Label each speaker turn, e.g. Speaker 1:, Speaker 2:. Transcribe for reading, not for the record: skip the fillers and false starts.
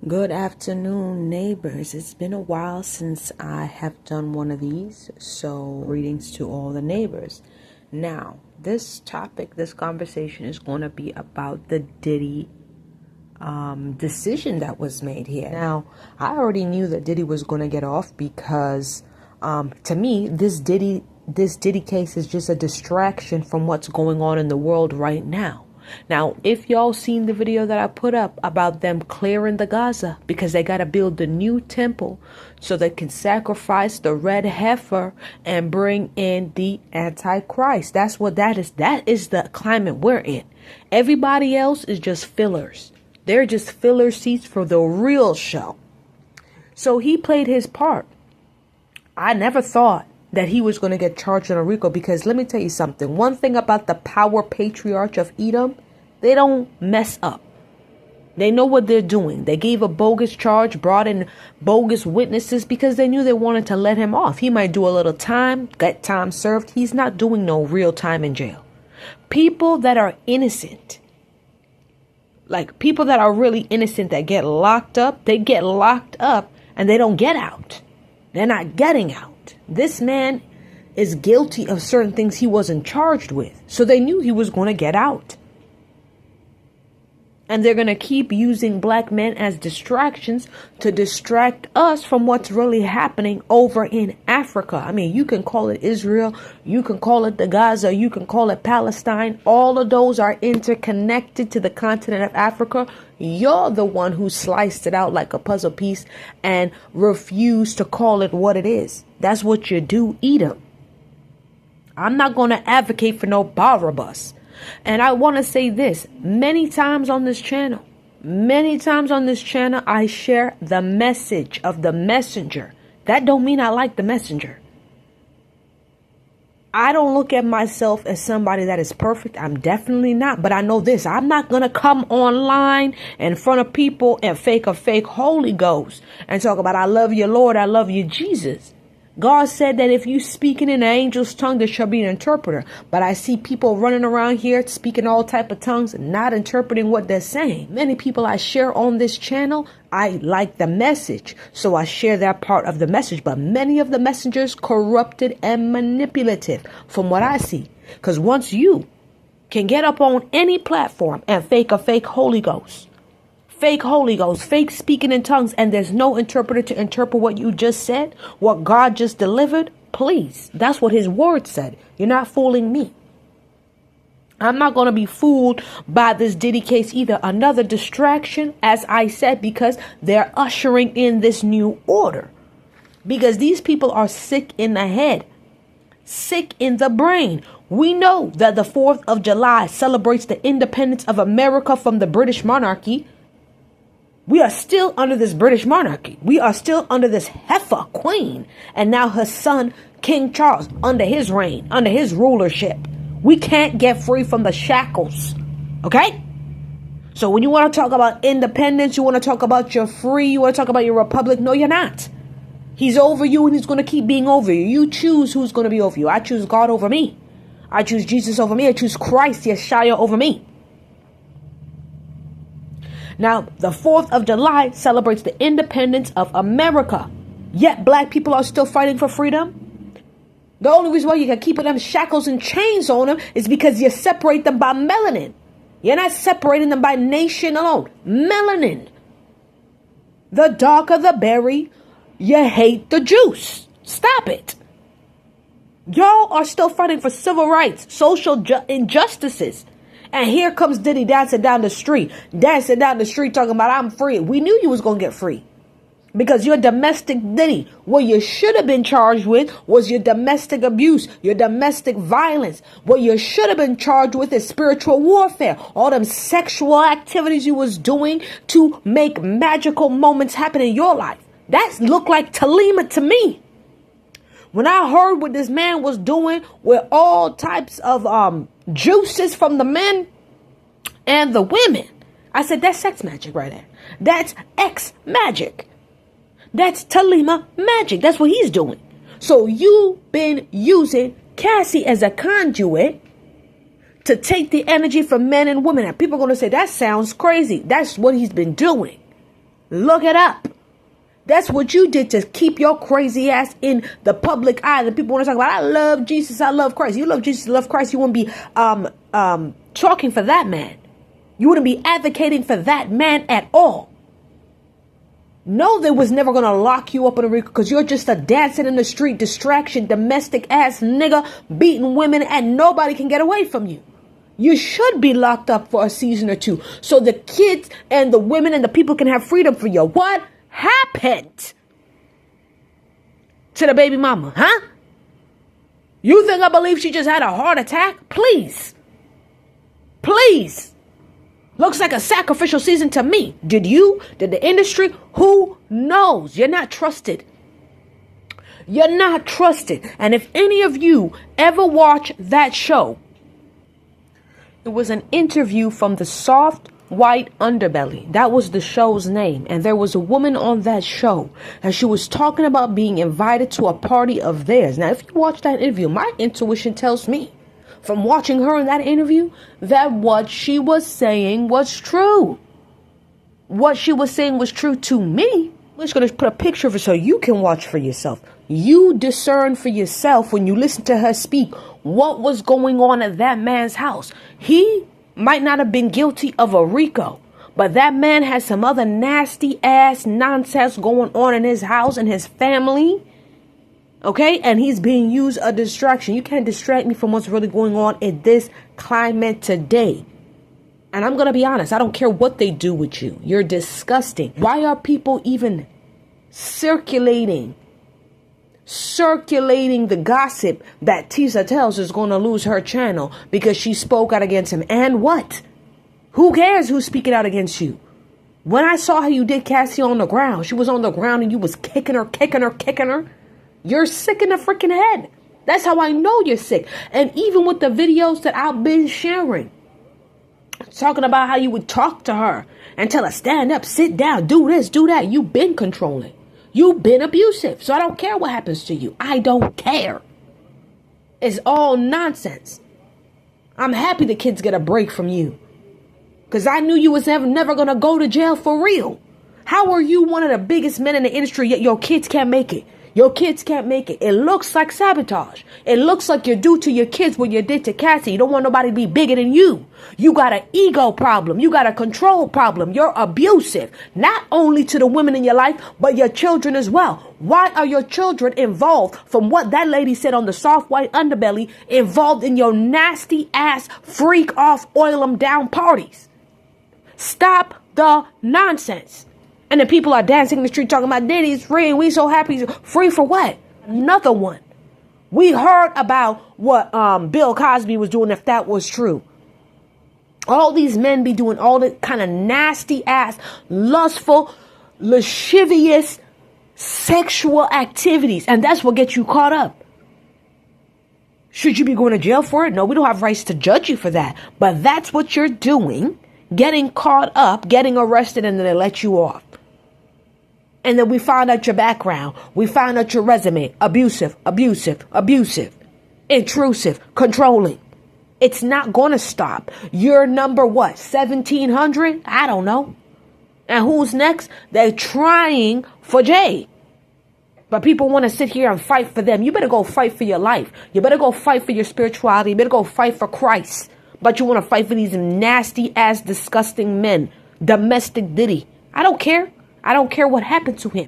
Speaker 1: Good afternoon, neighbors. It's been a while since I have done one of these, so greetings to all the neighbors. Now, this conversation is going to be about the Diddy decision that was made here. Now, I already knew that Diddy was going to get off because, to me, this Diddy case is just a distraction from what's going on in the world right now. Now, if y'all seen the video that I put up about them clearing the Gaza because they got to build the new temple so they can sacrifice the red heifer and bring in the Antichrist. That's what that is. That is the climate we're in. Everybody else is just fillers. They're just filler seats for the real show. So he played his part. I never thought that he was going to get charged in a RICO because let me tell you something. One thing about the power patriarch of Edom, they don't mess up. They know what they're doing. They gave a bogus charge, brought in bogus witnesses because they knew they wanted to let him off. He might do a little time, get time served. He's not doing no real time in jail. People that are innocent, like people that are really innocent that get locked up, they get locked up and they don't get out. They're not getting out. This man is guilty of certain things he wasn't charged with. So they knew he was going to get out. And they're going to keep using black men as distractions to distract us from what's really happening over in Africa. I mean, you can call it Israel, you can call it the Gaza, you can call it Palestine. All of those are interconnected to the continent of Africa. You're the one who sliced it out like a puzzle piece and refused to call it what it is. That's what you do, Edom. I'm not going to advocate for no Barabbas. And I want to say this, many times on this channel, I share the message of the messenger. That don't mean I like the messenger. I don't look at myself as somebody that is perfect. I'm definitely not. But I know this. I'm not going to come online in front of people and fake a fake Holy Ghost and talk about I love you, Lord. I love you, Jesus. God said that if you speaking in an angel's tongue, there shall be an interpreter. But I see people running around here speaking all type of tongues and not interpreting what they're saying. Many people I share on this channel, I like the message. So I share that part of the message. But many of the messengers corrupted and manipulative from what I see. Because once you can get up on any platform and fake a fake Holy Ghost, fake speaking in tongues, and there's no interpreter to interpret what you just said, what God just delivered, please. That's what his word said. You're not fooling me. I'm not going to be fooled by this Diddy case either. Another distraction, as I said, because they're ushering in this new order. Because these people are sick in the head, sick in the brain. We know that the 4th of July celebrates the independence of America from the British monarchy. We are still under this British monarchy. We are still under this heifer queen. And now her son, King Charles, under his reign, under his rulership. We can't get free from the shackles. Okay? So when you want to talk about independence, you want to talk about your free, you want to talk about your republic. No, you're not. He's over you and he's going to keep being over you. You choose who's going to be over you. I choose God over me. I choose Jesus over me. I choose Christ, Yeshua, over me. Now, the 4th of July celebrates the independence of America. Yet black people are still fighting for freedom. The only reason why you can keep them shackles and chains on them is because you separate them by melanin. You're not separating them by nation alone. Melanin. The darker the berry, you hate the juice. Stop it. Y'all are still fighting for civil rights, social injustices. And here comes Diddy dancing down the street talking about I'm free. We knew you was going to get free because you're domestic Diddy. What you should have been charged with was your domestic abuse, your domestic violence. What you should have been charged with is spiritual warfare. All them sexual activities you was doing to make magical moments happen in your life. That looked like Talima to me. When I heard what this man was doing with all types of juices from the men and the women, I said, that's sex magic right there. That's X magic. That's Talima magic. That's what he's doing. So you've been using Cassie as a conduit to take the energy from men and women. And people are going to say, that sounds crazy. That's what he's been doing. Look it up. That's what you did to keep your crazy ass in the public eye. The people want to talk about, I love Jesus, I love Christ. You love Jesus, you love Christ. You wouldn't be talking for that man. You wouldn't be advocating for that man at all. No, they was never going to lock you up in a record because you're just a dancing in the street, distraction, domestic ass nigga beating women and nobody can get away from you. You should be locked up for a season or two so the kids and the women and the people can have freedom for you. What happened to the baby mama, huh? You think I believe she just had a heart attack? Please. Please. Looks like a sacrificial season to me. Did you? Did the industry? Who knows? You're not trusted. You're not trusted. And if any of you ever watch that show, it was an interview from the Soft White Underbelly. That was the show's name. And there was a woman on that show. And she was talking about being invited to a party of theirs. Now, if you watch that interview, my intuition tells me from watching her in that interview that what she was saying was true. What she was saying was true to me. I'm just going to put a picture of her so you can watch for yourself. You discern for yourself when you listen to her speak what was going on at that man's house. He might not have been guilty of a RICO, but that man has some other nasty ass nonsense going on in his house and his family. Okay, and he's being used a distraction. You can't distract me from what's really going on in this climate today. And I'm going to be honest, I don't care what they do with you. You're disgusting. Why are people even circulating the gossip that Tisa tells is going to lose her channel because she spoke out against him? And what? Who cares who's speaking out against you? When I saw how you did Cassie on the ground, she was on the ground and you was kicking her. You're sick in the freaking head. That's how I know you're sick. And even with the videos that I've been sharing, talking about how you would talk to her and tell her, stand up, sit down, do this, do that. You've been controlling. You've been abusive. So I don't care what happens to you. I don't care. It's all nonsense. I'm happy the kids get a break from you. Because I knew you was never going to go to jail for real. How are you one of the biggest men in the industry yet your kids can't make it? Your kids can't make it. It looks like sabotage. It looks like you do to your kids what you did to Cassie. You don't want nobody to be bigger than you. You got an ego problem. You got a control problem. You're abusive. Not only to the women in your life, but your children as well. Why are your children involved, from what that lady said on the Soft White Underbelly, involved in your nasty ass freak off oil them down parties? Stop the nonsense. And the people are dancing in the street talking about Diddy's free and we so happy. Free for what? Another one. We heard about what Bill Cosby was doing, if that was true. All these men be doing all the kind of nasty ass, lustful, lascivious, sexual activities. And that's what gets you caught up. Should you be going to jail for it? No, we don't have rights to judge you for that. But that's what you're doing. Getting caught up, getting arrested, and then they let you off. And then we found out your background. We found out your resume. Abusive, intrusive, controlling. It's not going to stop. You're number what? 1,700? I don't know. And who's next? They're trying for Jay. But people want to sit here and fight for them. You better go fight for your life. You better go fight for your spirituality. You better go fight for Christ. But you want to fight for these nasty ass, disgusting men. Domestic Diddy. I don't care. I don't care what happened to him.